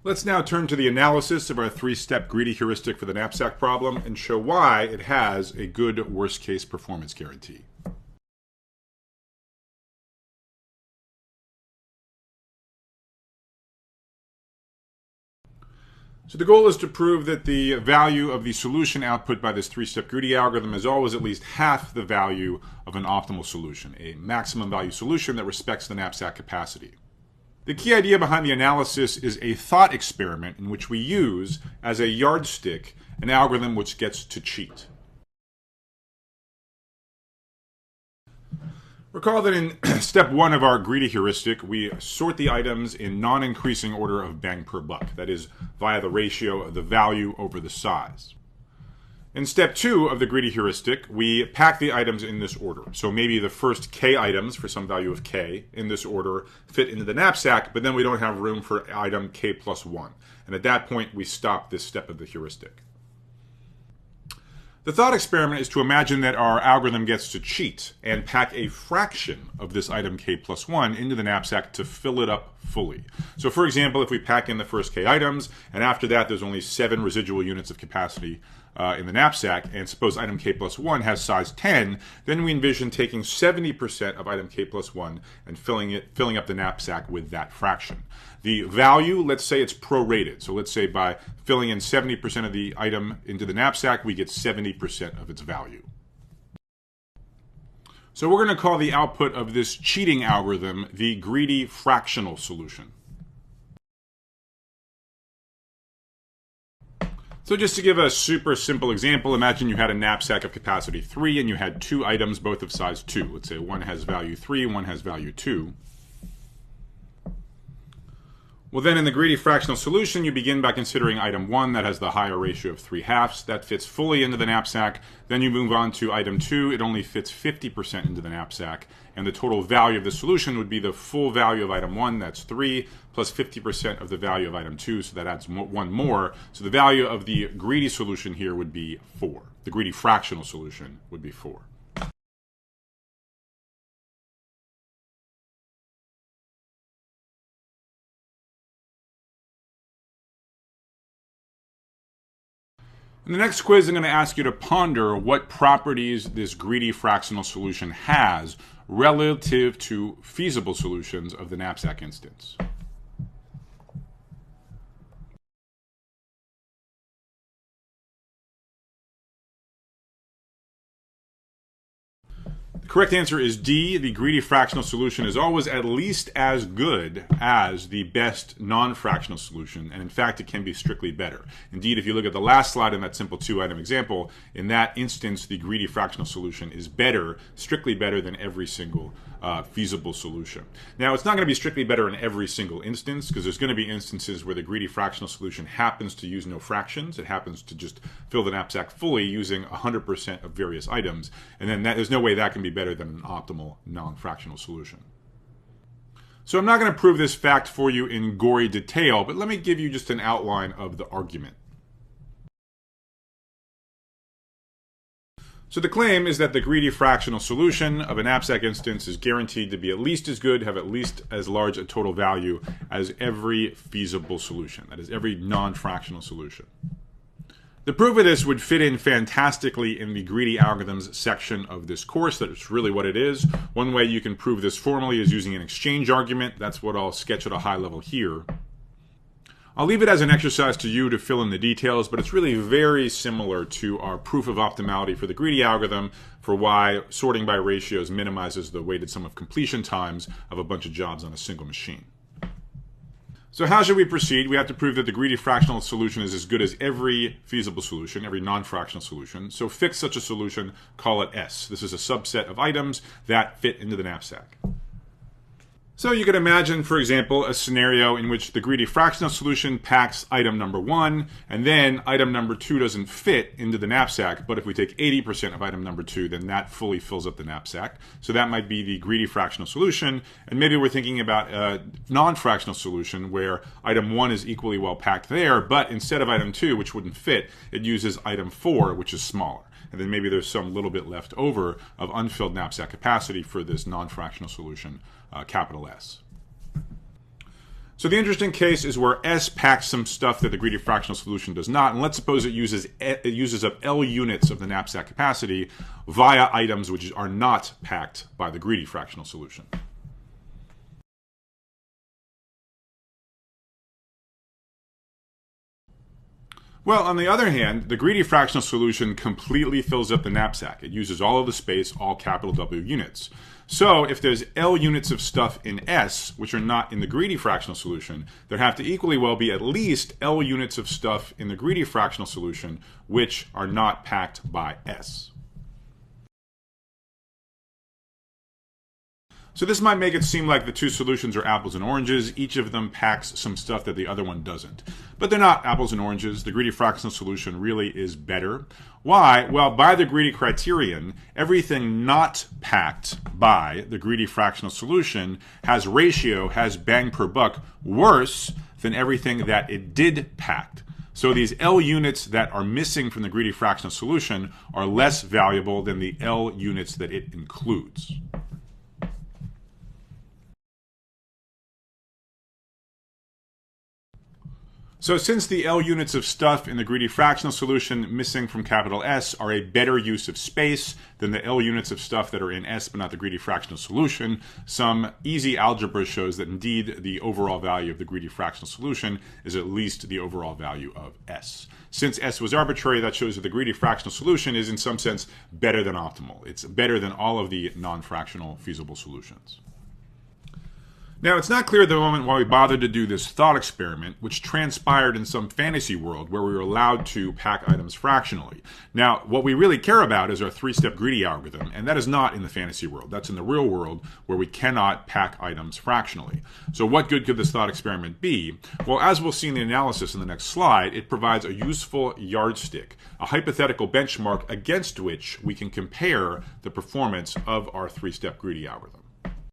Let's now turn to the analysis of our three-step greedy heuristic for the knapsack problem and show why it has a good worst-case performance guarantee. So the goal is to prove that the value of the solution output by this three-step greedy algorithm is always at least half the value of an optimal solution, a maximum value solution that respects the knapsack capacity. The key idea behind the analysis is a thought experiment in which we use, as a yardstick, an algorithm which gets to cheat. Recall that in step 1 of our greedy heuristic, we sort the items in non-increasing order of bang per buck, that is, via the ratio of the value over the size. In step 2 of the greedy heuristic, we pack the items in this order. So maybe the first k items for some value of k in this order fit into the knapsack, but then we don't have room for item k plus 1. And at that point, we stop this step of the heuristic. The thought experiment is to imagine that our algorithm gets to cheat and pack a fraction of this item k plus 1 into the knapsack to fill it up fully. So for example, if we pack in the first k items, and after that there's only 7 residual units of capacity in the knapsack, and suppose item k plus 1 has size 10, then we envision taking 70% of item k plus 1 and filling up the knapsack with that fraction. The value, let's say it's prorated. So let's say by filling in 70% of the item into the knapsack, we get 70% of its value. So we're going to call the output of this cheating algorithm the greedy fractional solution. So just to give a super simple example, imagine you had a knapsack of capacity 3 and you had 2 items both of size 2. Let's say one has value 3, one has value 2. Well, then in the greedy fractional solution, you begin by considering item 1 that has the higher ratio of 3/2. That fits fully into the knapsack. Then you move on to item 2. It only fits 50% into the knapsack. And the total value of the solution would be the full value of item 1, that's 3, plus 50% of the value of item 2, so that adds 1 more. So the value of the greedy solution here would be 4. The greedy fractional solution would be 4. In the next quiz, I'm going to ask you to ponder what properties this greedy fractional solution has relative to feasible solutions of the knapsack instance. The correct answer is D. The greedy fractional solution is always at least as good as the best non-fractional solution, and in fact it can be strictly better. Indeed, if you look at the last slide in that simple 2-item example, in that instance the greedy fractional solution is better, strictly better than every single feasible solution. Now, it's not going to be strictly better in every single instance, because there's going to be instances where the greedy fractional solution happens to use no fractions. It happens to just fill the knapsack fully using 100% of various items, and then there's no way that can be better than an optimal non-fractional solution. So I'm not going to prove this fact for you in gory detail, but let me give you just an outline of the argument. So the claim is that the greedy fractional solution of a knapsack instance is guaranteed to be at least as good, have at least as large a total value as every feasible solution, that is, every non-fractional solution. The proof of this would fit in fantastically in the greedy algorithms section of this course. That's really what it is. One way you can prove this formally is using an exchange argument. That's what I'll sketch at a high level here. I'll leave it as an exercise to you to fill in the details, but it's really very similar to our proof of optimality for the greedy algorithm for why sorting by ratios minimizes the weighted sum of completion times of a bunch of jobs on a single machine. So how should we proceed? We have to prove that the greedy fractional solution is as good as every feasible solution, every non-fractional solution. So fix such a solution, call it S. This is a subset of items that fit into the knapsack. So you could imagine, for example, a scenario in which the greedy fractional solution packs item number 1, and then item number 2 doesn't fit into the knapsack, but if we take 80% of item number 2, then that fully fills up the knapsack. So that might be the greedy fractional solution, and maybe we're thinking about a non-fractional solution where item 1 is equally well packed there, but instead of item 2, which wouldn't fit, it uses item 4, which is smaller. And then maybe there's some little bit left over of unfilled knapsack capacity for this non-fractional solution, capital S. So the interesting case is where S packs some stuff that the greedy fractional solution does not, and let's suppose it uses up L units of the knapsack capacity via items which are not packed by the greedy fractional solution. Well, on the other hand, the greedy fractional solution completely fills up the knapsack. It uses all of the space, all capital W units. So if there's L units of stuff in S, which are not in the greedy fractional solution, there have to equally well be at least L units of stuff in the greedy fractional solution, which are not packed by S. So this might make it seem like the two solutions are apples and oranges. Each of them packs some stuff that the other one doesn't. But they're not apples and oranges. The greedy fractional solution really is better. Why? Well, by the greedy criterion, everything not packed by the greedy fractional solution has bang per buck worse than everything that it did packed. So these L units that are missing from the greedy fractional solution are less valuable than the L units that it includes. So since the L units of stuff in the greedy fractional solution missing from capital S are a better use of space than the L units of stuff that are in S but not the greedy fractional solution, some easy algebra shows that indeed the overall value of the greedy fractional solution is at least the overall value of S. Since S was arbitrary, that shows that the greedy fractional solution is in some sense better than optimal. It's better than all of the non-fractional feasible solutions. Now, it's not clear at the moment why we bothered to do this thought experiment, which transpired in some fantasy world where we were allowed to pack items fractionally. Now, what we really care about is our three-step greedy algorithm, and that is not in the fantasy world. That's in the real world where we cannot pack items fractionally. So what good could this thought experiment be? Well, as we'll see in the analysis in the next slide, it provides a useful yardstick, a hypothetical benchmark against which we can compare the performance of our three-step greedy algorithm.